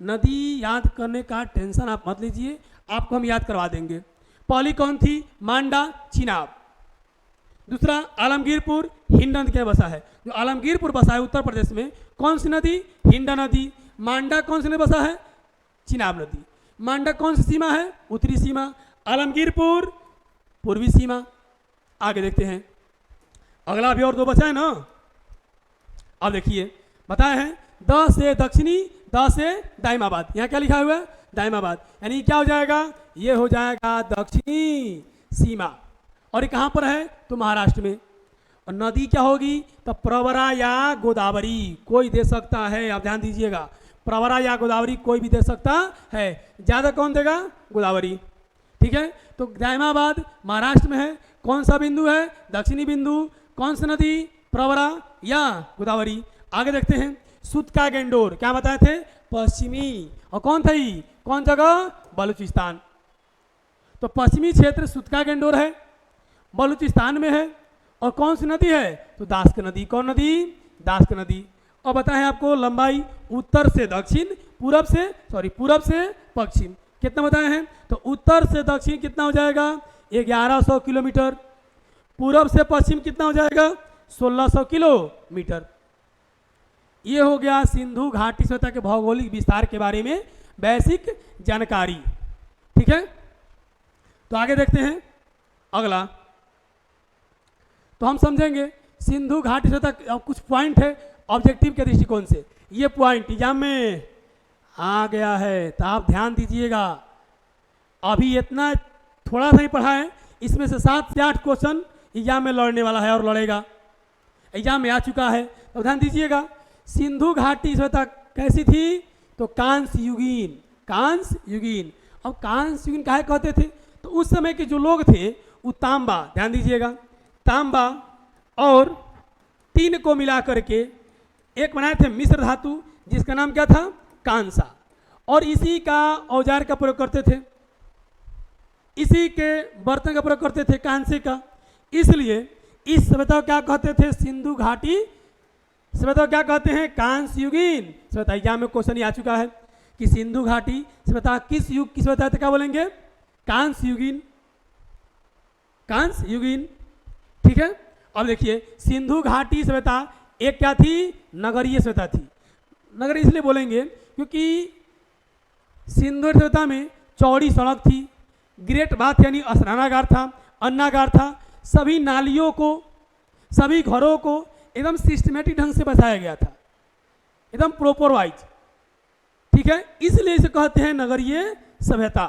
नदी याद करने का टेंशन आप मत लीजिए, आपको हम याद करवा देंगे। पहली कौन थी? मांडा, चिनाब। दूसरा आलमगीरपुर, हिंडन के बसा है। जो आलमगीरपुर बसा है उत्तर प्रदेश में, कौन सी नदी? हिंडन नदी। मांडा कौन सी नदी बसा है? चिनाब नदी। मांडा कौन सी सीमा है? उत्तरी सीमा। आलमगीरपुर पूर्वी सीमा। आगे देखते हैं, अगला भी और 2 बचा है ना। अब देखिए बताए हैं 10 से दक्षिणी, 10 से दाइमाबाद। यहाँ क्या लिखा हुआ है? दाइमाबाद। यानी क्या हो जाएगा? ये हो जाएगा दक्षिणी सीमा। और ये कहाँ पर है? तो महाराष्ट्र में। और नदी क्या होगी? तो प्रवरा या गोदावरी कोई दे सकता है। आप ध्यान दीजिएगा, प्रवरा या गोदावरी कोई भी दे सकता है। ज़्यादा कौन देगा? गोदावरी। ठीक है, तो दाइमाबाद महाराष्ट्र में है। कौन सा बिंदु है? दक्षिणी बिंदु। कौन सी नदी? प्रवरा या गोदावरी। आगे देखते हैं सुतका गेंडोर। क्या बताए थे? पश्चिमी। और कौन था? कौन जगह? बलूचिस्तान। तो पश्चिमी क्षेत्र सुतका गेंडोर है, बलूचिस्तान में है। और कौन सी नदी है? तो दास्क नदी। कौन नदी? दास्क नदी। और बताएं आपको लंबाई उत्तर से दक्षिण, पूरब से पश्चिम कितना बताए हैं? तो उत्तर से दक्षिण कितना हो जाएगा? 1100 किलोमीटर। पूरब से पश्चिम कितना हो जाएगा? 1600 किलोमीटर। ये हो गया सिंधु घाटी सभ्यता के भौगोलिक विस्तार के बारे में बेसिक जानकारी। ठीक है, तो आगे देखते हैं अगला। तो हम समझेंगे सिंधु घाटी सभ्यता कुछ पॉइंट है ऑब्जेक्टिव के दृष्टिकोण से। ये पॉइंट एग्जाम में आ गया है, तो आप ध्यान दीजिएगा। अभी इतना थोड़ा सा ही पढ़ा है, इसमें से 7 से 8 क्वेश्चन एग्जाम में लड़ने वाला है और लड़ेगा, एग्जाम में आ चुका है। तो ध्यान दीजिएगा, सिंधु घाटी सभ्यता कैसी थी? तो कांस्य युगीन। कांस्य युगीन। अब कांस्य युगीन काहे कहते थे? तो उस समय के जो लोग थे वो तांबा, ध्यान दीजिएगा, तांबा और तीन को मिला करके एक बनाए थे मिश्र धातु, जिसका नाम क्या था, कांसा, और इसी का औजार का प्रयोग करते थे, इसी के बर्तन का प्रयोग करते थे, कांसे का। इसलिए इस सभ्यता को क्या कहते थे, सिंधु घाटी सभ्यता को क्या कहते हैं, कांस्य युगीन सभ्यता। एग्जाम में क्वेश्चन आ चुका है कि सिंधु घाटी सभ्यता किस युग की सभ्यता, क्या बोलेंगे, कांस्य युगीन, कांस्य युगीन। ठीक है, अब देखिए सिंधु घाटी सभ्यता एक क्या थी, नगरीय सभ्यता थी। नगरीय इसलिए बोलेंगे क्योंकि सिंधु सभ्यता में चौड़ी सड़क थी, ग्रेट बाथ यानी स्नानागार था, अन्नागार था, सभी नालियों को, सभी घरों को एकदम सिस्टमेटिक ढंग से बसाया गया था, एकदम प्रॉपर वाइज। ठीक है, इसलिए इसे कहते हैं नगरीय सभ्यता।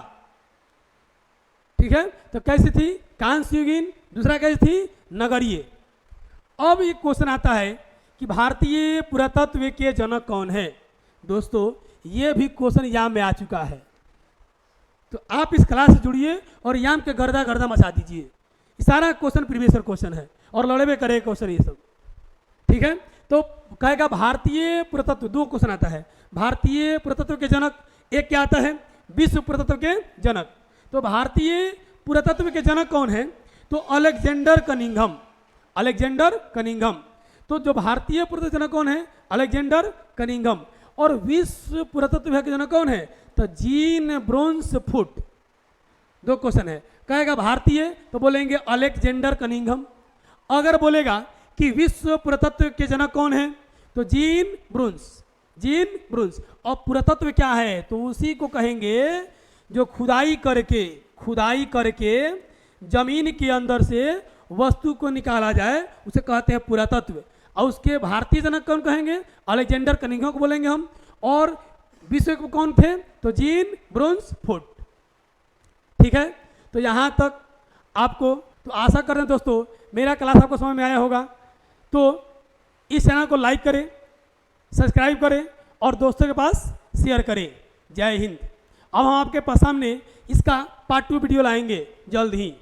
ठीक है, तो कैसी थी, कांस्य युगीन, दूसरा कैसी थी, नगरीय। अब एक क्वेश्चन आता है कि भारतीय पुरातत्व के जनक कौन है। दोस्तों ये भी क्वेश्चन एग्जाम में आ चुका है, तो आप इस क्लास से जुड़िए और एग्जाम के गर्दा गर्दा मचा दीजिए। सारा क्वेश्चन प्रीवियस क्वेश्चन है और लड़े में करे क्वेश्चन ये सब। ठीक है, तो कहेगा भारतीय पुरातत्व, दो क्वेश्चन आता है, भारतीय पुरातत्व के जनक, एक क्या आता है, विश्व पुरातत्व के जनक। तो भारतीय पुरातत्व के जनक कौन है, तो अलेक्जेंडर कनिंघम, अलेक्जेंडर कनिंघम। तो जो भारतीय पुरातत्व जनक कौन है, अलेक्जेंडर कनिंघम। और विश्व पुरातत्व के जनक कौन है, तो जीन ब्रोन्सफुट। दो क्वेश्चन है, कहेगा भारतीय तो बोलेंगे अलेक्जेंडर कनिंघम, अगर बोलेगा कि विश्व पुरातत्व के जनक कौन है तो जीन ब्रुन्स, जीन ब्रुन्स। और पुरातत्व क्या है, तो उसी को कहेंगे जो खुदाई करके जमीन के अंदर से वस्तु को निकाला जाए, उसे कहते हैं पुरातत्व। और उसके भारतीय जनक कौन कहेंगे, अलेक्जेंडर कनिंघम को बोलेंगे हम। और विश्व को कौन थे, तो जीन ब्रोन्सफुट। ठीक है, तो यहाँ तक आपको, तो आशा कर रहे हैं दोस्तों मेरा क्लास आपको समझ में आया होगा। तो इस चैनल को लाइक करें, सब्सक्राइब करें और दोस्तों के पास शेयर करें। जय हिंद। अब हम आपके पास सामने इसका पार्ट 2 वीडियो लाएंगे जल्द ही।